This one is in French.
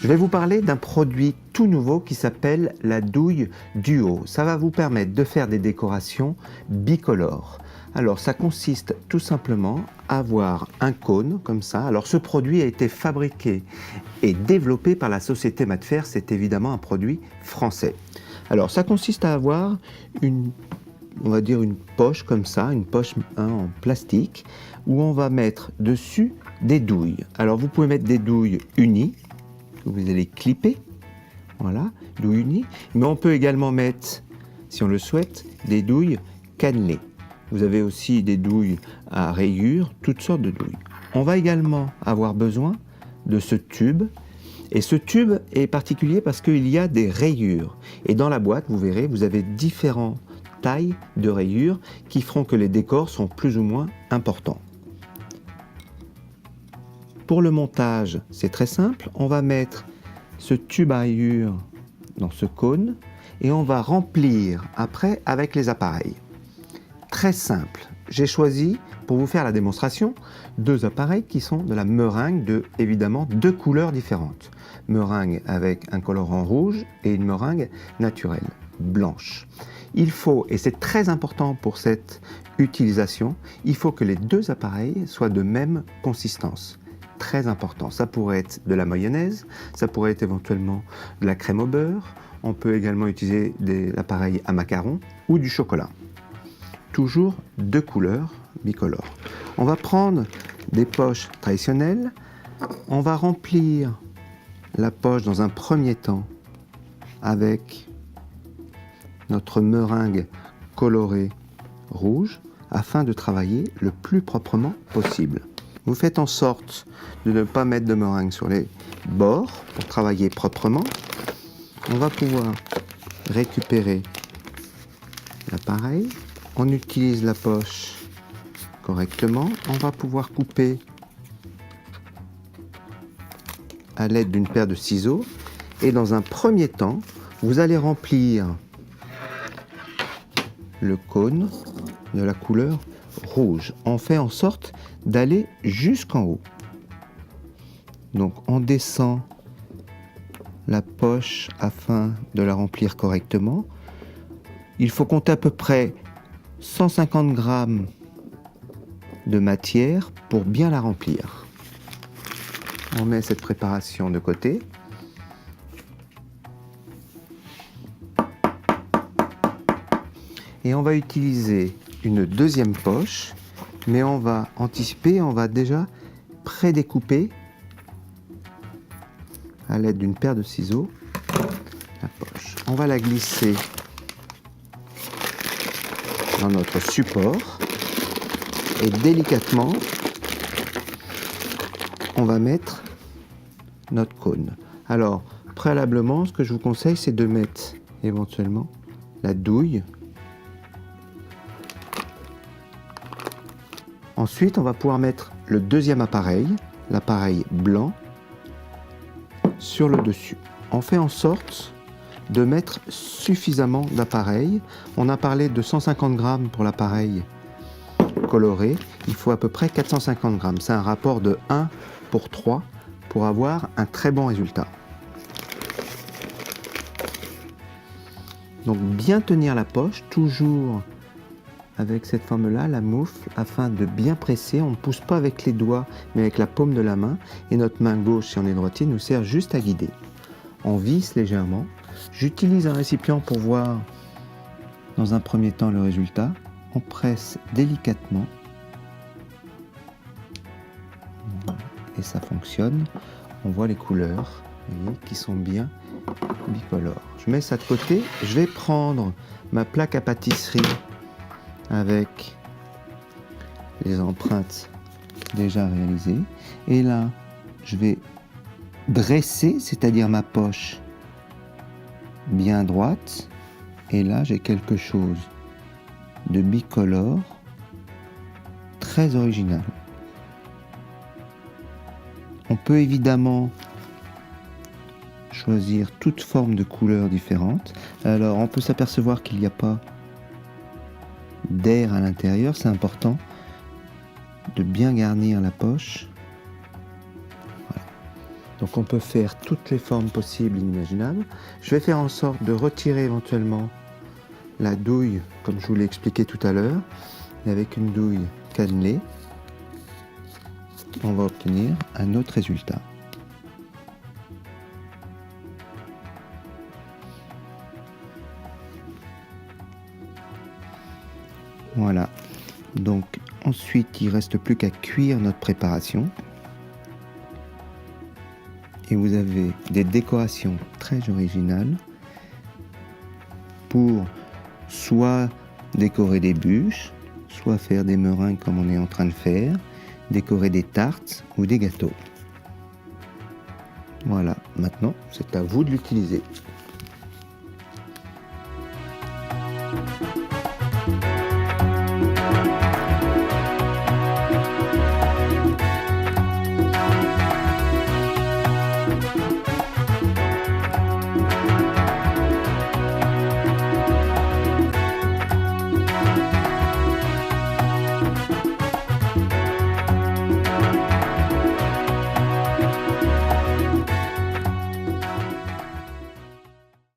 vais vous parler d'un produit tout nouveau qui s'appelle la douille Duo. Ça va vous permettre de faire des décorations bicolores. Alors ça consiste tout simplement à avoir un cône comme ça. Alors ce produit a été fabriqué et développé par la société Matfer, c'est évidemment un produit français. Alors ça consiste à avoir on va dire une poche comme ça, une poche en plastique, où on va mettre dessus des douilles. Alors vous pouvez mettre des douilles unies, que vous allez clipper, voilà, douilles unies, mais on peut également mettre, si on le souhaite, des douilles cannelées. Vous avez aussi des douilles à rayures, toutes sortes de douilles. On va également avoir besoin de ce tube, et ce tube est particulier parce qu'il y a des rayures. Et dans la boîte, vous verrez, vous avez différentes tailles de rayures qui feront que les décors sont plus ou moins importants. Pour le montage, c'est très simple. On va mettre ce tube à rayures dans ce cône et on va remplir après avec les appareils. Très simple. J'ai choisi, pour vous faire la démonstration, deux appareils qui sont de la meringue de, évidemment, deux couleurs différentes. Meringue avec un colorant rouge et une meringue naturelle, blanche. Il faut, et c'est très important pour cette utilisation, il faut que les deux appareils soient de même consistance. Très important. Ça pourrait être de la mayonnaise, ça pourrait être éventuellement de la crème au beurre. On peut également utiliser l'appareil à macarons ou du chocolat. Toujours deux couleurs bicolores. On va prendre des poches traditionnelles. On va remplir la poche dans un premier temps avec notre meringue colorée rouge afin de travailler le plus proprement possible. Vous faites en sorte de ne pas mettre de meringue sur les bords pour travailler proprement. On va pouvoir récupérer l'appareil. On utilise la poche correctement. On va pouvoir couper à l'aide d'une paire de ciseaux. Et dans un premier temps, vous allez remplir le cône de la couleur rouge. On fait en sorte d'aller jusqu'en haut. Donc on descend la poche afin de la remplir correctement. Il faut compter à peu près 150 grammes de matière pour bien la remplir. On met cette préparation de côté. Et on va utiliser une deuxième poche, mais on va anticiper, on va déjà prédécouper à l'aide d'une paire de ciseaux la poche. On va la glisser dans notre support et délicatement on va mettre notre cône. Alors préalablement, ce que je vous conseille, c'est de mettre éventuellement la douille. Ensuite, on va pouvoir mettre le deuxième appareil, l'appareil blanc, sur le dessus. On fait en sorte de mettre suffisamment d'appareils. On a parlé de 150 grammes pour l'appareil coloré. Il faut à peu près 450 grammes. C'est un rapport de 1 pour 3 pour avoir un très bon résultat. Donc bien tenir la poche, toujours avec cette forme-là, la moufle, afin de bien presser. On ne pousse pas avec les doigts, mais avec la paume de la main. Et notre main gauche, si on est droitier, nous sert juste à guider. On visse légèrement. J'utilise un récipient pour voir dans un premier temps le résultat. On presse délicatement. Et ça fonctionne. On voit les couleurs, vous voyez, qui sont bien bicolores. Je mets ça de côté. Je vais prendre ma plaque à pâtisserie avec les empreintes déjà réalisées. Et là, je vais dresser, c'est-à-dire ma poche bien droite. Et là, j'ai quelque chose de bicolore, très original. On peut évidemment choisir toute forme de couleurs différentes. Alors, on peut s'apercevoir qu'il n'y a pas d'air à l'intérieur, c'est important de bien garnir la poche. Voilà. Donc Donc on peut faire toutes les formes possibles et imaginables. Je vais faire en sorte de retirer éventuellement la douille, comme je vous l'ai expliqué tout à l'heure. Et avec une douille cannelée, on va obtenir un autre résultat. Voilà. Donc ensuite, il ne reste plus qu'à cuire notre préparation. Et vous avez des décorations très originales pour soit décorer des bûches, soit faire des meringues comme on est en train de faire, décorer des tartes ou des gâteaux. Voilà, maintenant c'est à vous de l'utiliser.